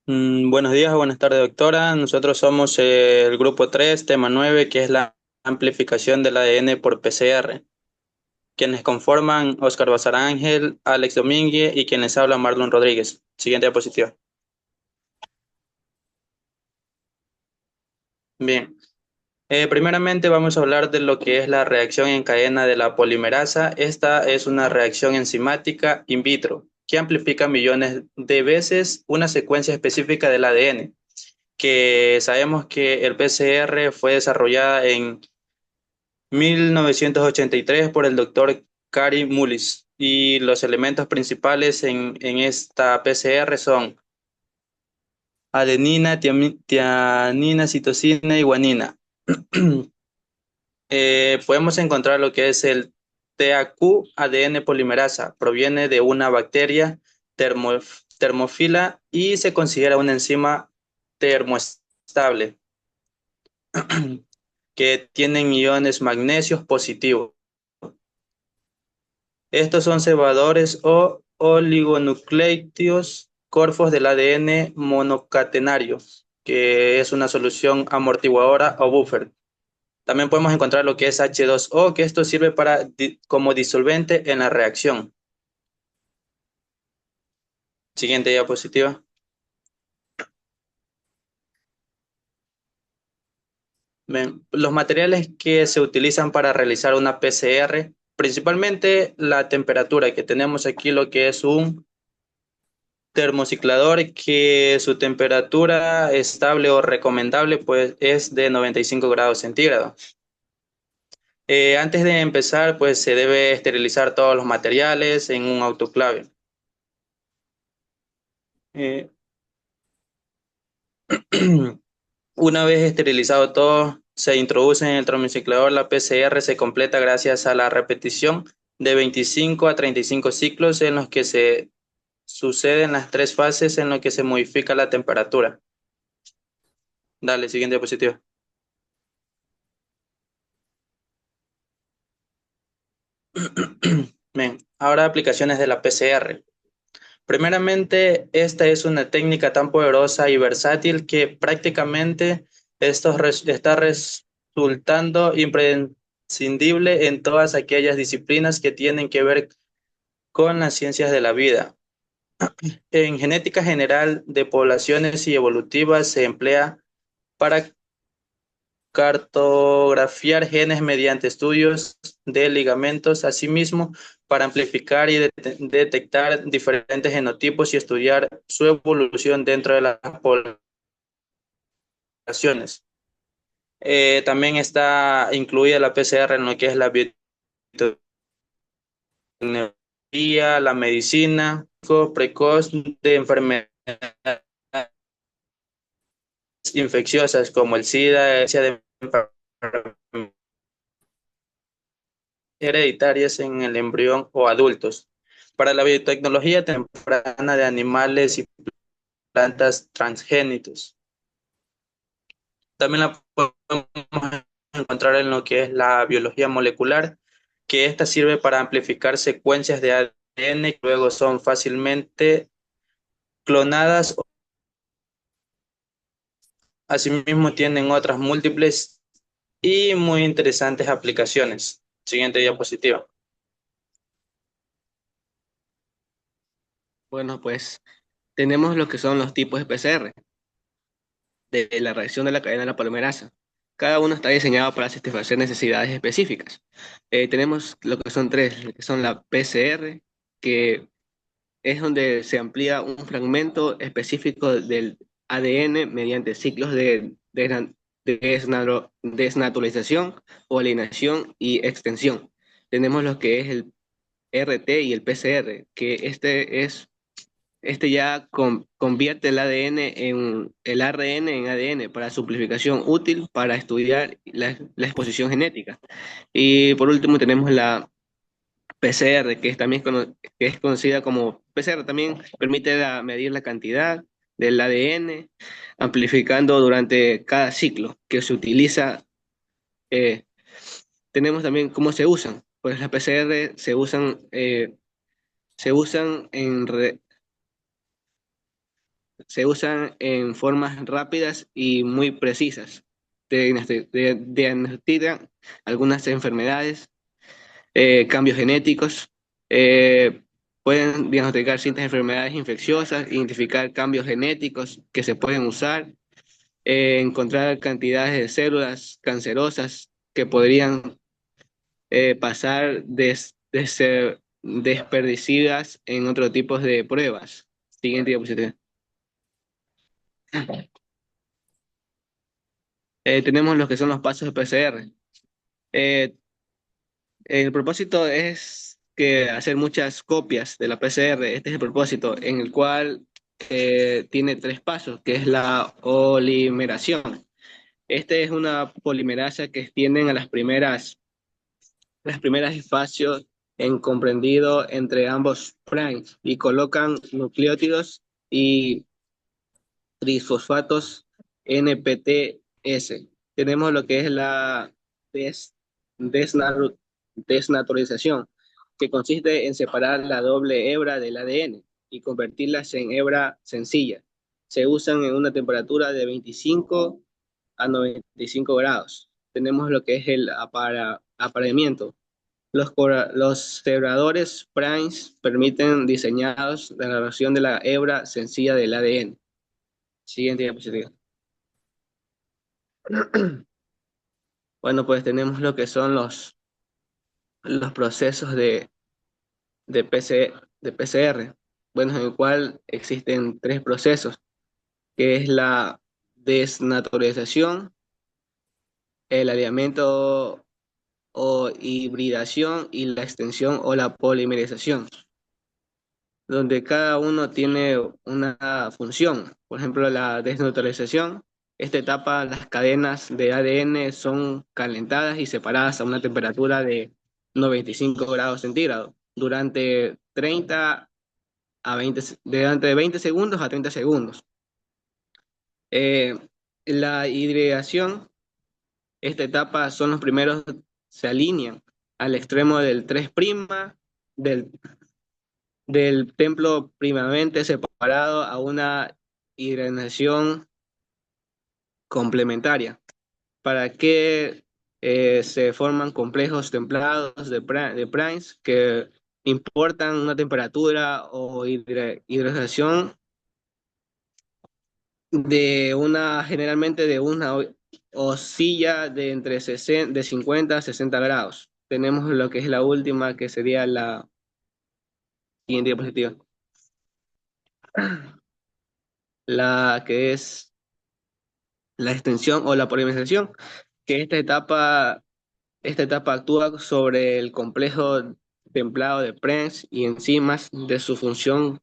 Buenos días o buenas tardes, doctora. Nosotros somos el grupo 3, tema 9, que es la amplificación del ADN por PCR. Quienes conforman Óscar Bazar Ángel, Alex Domínguez y quienes habla Marlon Rodríguez. Siguiente diapositiva. Bien. Primeramente vamos a hablar de lo que es la reacción en cadena de la polimerasa. Esta es una reacción enzimática in vitro que amplifica millones de veces una secuencia específica del ADN, que sabemos que el PCR fue desarrollada en 1983 por el doctor Kary Mullis, y los elementos principales en esta PCR son adenina, tiamina, citosina y guanina. Podemos encontrar lo que es el TAQ ADN polimerasa. Proviene de una bacteria termo- termófila y se considera una enzima termoestable que tienen iones magnesios positivos. Estos son cebadores o oligonucleótidos corfos del ADN monocatenario, que es una solución amortiguadora o buffer. También podemos encontrar lo que es H2O, que esto sirve como disolvente en la reacción. Siguiente diapositiva. Bien, los materiales que se utilizan para realizar una PCR, principalmente la temperatura, que tenemos aquí lo que es un termociclador, que su temperatura estable o recomendable pues es de 95 grados centígrados. Antes de empezar pues se debe esterilizar todos los materiales en un autoclave. Eh, una vez esterilizado todo, se introduce en el termociclador. La PCR se completa gracias a la repetición de 25 a 35 ciclos en los que se suceden las tres fases en las que se modifica la temperatura. Dale, siguiente diapositiva. Bien, ahora aplicaciones de la PCR. Primeramente, esta es una técnica tan poderosa y versátil que prácticamente está resultando imprescindible en todas aquellas disciplinas que tienen que ver con las ciencias de la vida. En genética general de poblaciones y evolutivas se emplea para cartografiar genes mediante estudios de ligamentos, asimismo para amplificar y detectar diferentes genotipos y estudiar su evolución dentro de las poblaciones. También está incluida la PCR en lo que es la biotecnología, la medicina precoz de enfermedades infecciosas como el SIDA, de hereditarias en el embrión o adultos. Para la biotecnología temprana de animales y plantas transgénitos. También la podemos encontrar en lo que es la biología molecular, que esta sirve para amplificar secuencias de ADN que luego son fácilmente clonadas. Asimismo, tienen otras múltiples y muy interesantes aplicaciones. Siguiente diapositiva. Bueno, pues tenemos lo que son los tipos de PCR, de la reacción de la cadena de la polimerasa. Cada uno está diseñado para satisfacer necesidades específicas. Tenemos lo que son tres, lo que son la PCR, que es donde se amplía un fragmento específico del ADN mediante ciclos de desnaturalización o alienación y extensión. Tenemos lo que es el RT y el PCR, que este ya convierte el ADN en el ARN en ADN para simplificación útil para estudiar la exposición genética. Y por último tenemos la PCR, que es también que es conocida como PCR, también permite medir la cantidad del ADN, amplificando durante cada ciclo que se utiliza. eh, Tenemos también cómo se usan. Pues las PCR se usan se usan en formas rápidas y muy precisas. Diagnostican algunas enfermedades, cambios genéticos, eh, pueden diagnosticar ciertas enfermedades infecciosas, identificar cambios genéticos que se pueden usar, encontrar cantidades de células cancerosas que podrían pasar de ser desperdicidas en otro tipo de pruebas. Siguiente diapositiva. Tenemos lo que son los pasos de PCR. Eh, el propósito es que hacer muchas copias de la PCR. Este es el propósito, en el cual tiene tres pasos, que es la polimeración. Este es una polimerasa que extienden a las primeras espacios en comprendido entre ambos primes y colocan nucleótidos y trisfosfatos NPTS. Tenemos lo que es la des- desnaru- desnaturalización, que consiste en separar la doble hebra del ADN y convertirlas en hebra sencilla. Se usan en una temperatura de 25 a 95 grados. Tenemos lo que es el apareamiento. Los cebradores primes permiten diseñados de la relación de la hebra sencilla del ADN. Siguiente diapositiva. Bueno, pues tenemos lo que son los procesos de PCR, bueno, en el cual existen tres procesos, que es la desnaturalización, el aislamiento o hibridación y la extensión o la polimerización, donde cada uno tiene una función. Por ejemplo, la desnaturalización, esta etapa, las cadenas de ADN son calentadas y separadas a una temperatura de 95 grados centígrados durante 30 a 20, durante 20 segundos a 30 segundos. Eh, la hibridación, esta etapa son los primeros, se alinean al extremo del 3' del del templo primamente separado a una hidratación complementaria, para que se forman complejos templados de primes que importan una temperatura o hidratación generalmente de una oscilla de entre 50 a 60 grados. Tenemos lo que es la última, que sería la siguiente diapositiva, la que es la extensión o la polimerización, que esta etapa actúa sobre el complejo templado de Prenz y enzimas de su función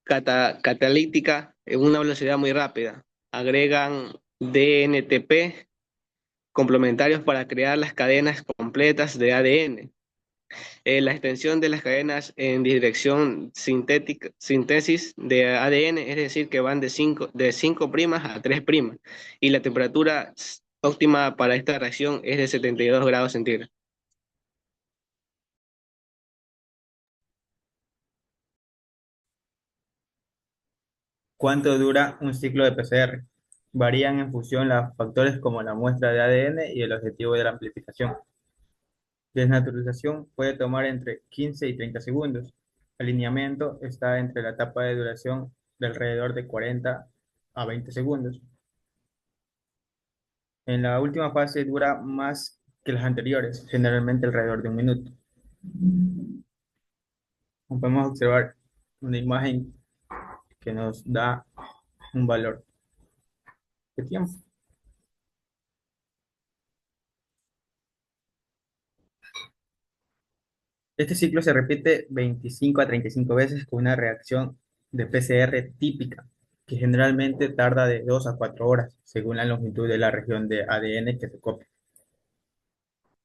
catalítica en una velocidad muy rápida. Agregan DNTP complementarios para crear las cadenas completas de ADN. La extensión de las cadenas en dirección síntesis de ADN, es decir, que van de cinco primas a 3 primas, y la temperatura óptima para esta reacción es de 72 grados centígrados. ¿Cuánto dura un ciclo de PCR? Varían en función de los factores como la muestra de ADN y el objetivo de la amplificación. Desnaturalización puede tomar entre 15 y 30 segundos. Alineamiento está entre la etapa de duración de alrededor de 40 a 20 segundos. En la última fase dura más que las anteriores, generalmente alrededor de un minuto. Como podemos observar una imagen que nos da un valor de tiempo. Este ciclo se repite 25 a 35 veces con una reacción de PCR típica, que generalmente tarda de 2 a 4 horas, según la longitud de la región de ADN que se copia.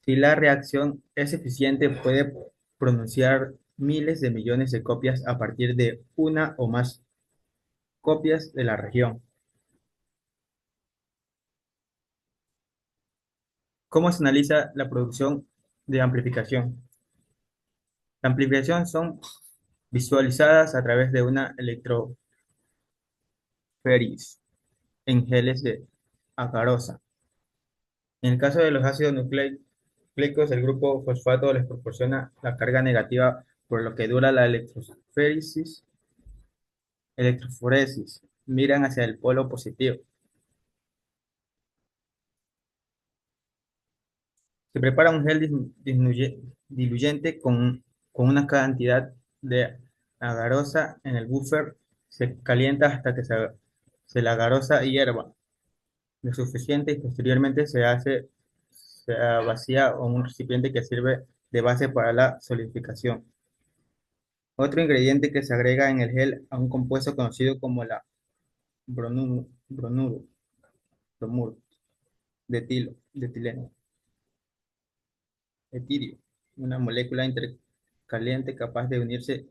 Si la reacción es eficiente, puede pronunciar miles de millones de copias a partir de una o más copias de la región. ¿Cómo se analiza la producción de amplificación? La amplificación son visualizadas a través de una electrofotometría electroferis en geles de agarosa. En el caso de los ácidos nucleicos, el grupo fosfato les proporciona la carga negativa, por lo que dura la electroforesis, miran hacia el polo positivo. Se prepara un gel diluyente con una cantidad de agarosa en el buffer. Se calienta hasta que se la agarosa hierva lo suficiente y posteriormente se vacía en un recipiente que sirve de base para la solidificación. Otro ingrediente que se agrega en el gel a un compuesto conocido como la bromuro de etileno, etirio, una molécula intercaliente capaz de unirse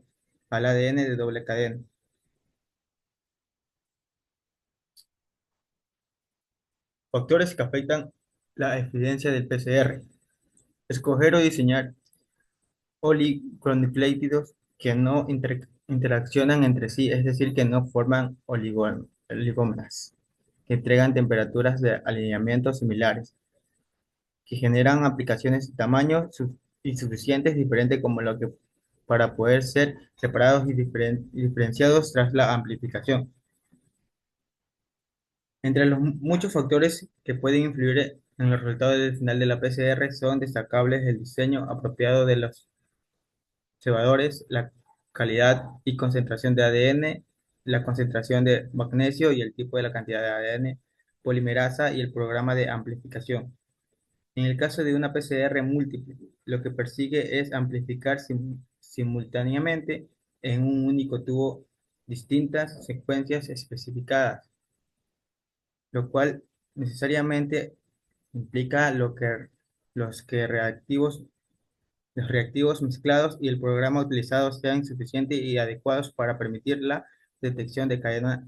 al ADN de doble cadena. Factores que afectan la eficiencia del PCR. Escoger o diseñar oligonucleótidos que no interaccionan entre sí, es decir, que no forman oligómeras, que entregan temperaturas de alineamiento similares, que generan aplicaciones de tamaño insuficientes, diferentes como lo que para poder ser separados y diferenciados tras la amplificación. Entre los muchos factores que pueden influir en los resultados del final de la PCR son destacables el diseño apropiado de los cebadores, la calidad y concentración de ADN, la concentración de magnesio y el tipo de la cantidad de ADN polimerasa y el programa de amplificación. En el caso de una PCR múltiple, lo que persigue es amplificar simultáneamente en un único tubo distintas secuencias especificadas, lo cual necesariamente implica los que los reactivos mezclados y el programa utilizado sean suficientes y adecuados para permitir la detección de cadena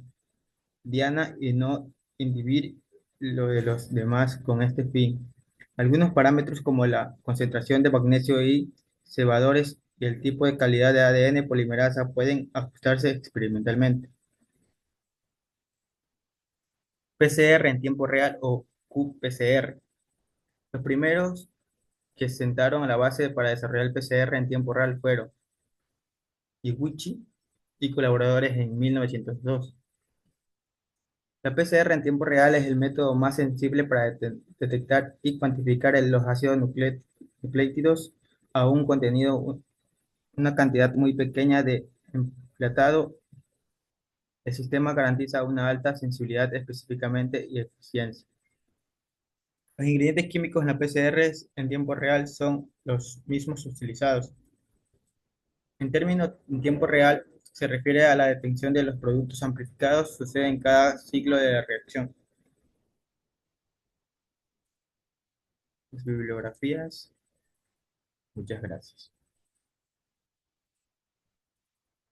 diana y no inhibir lo de los demás con este fin. Algunos parámetros como la concentración de magnesio y cebadores y el tipo de calidad de ADN polimerasa pueden ajustarse experimentalmente. PCR en tiempo real o qPCR. Los primeros que sentaron a la base para desarrollar el PCR en tiempo real fueron Iguchi y colaboradores en 1902. La PCR en tiempo real es el método más sensible para detectar y cuantificar los ácidos nucleótidos a un contenido, una cantidad muy pequeña de emplatado. El sistema garantiza una alta sensibilidad específicamente y eficiencia. Los ingredientes químicos en la PCR en tiempo real son los mismos utilizados. En términos en tiempo real, se refiere a la detección de los productos amplificados, sucede en cada ciclo de la reacción. Las bibliografías. Muchas gracias.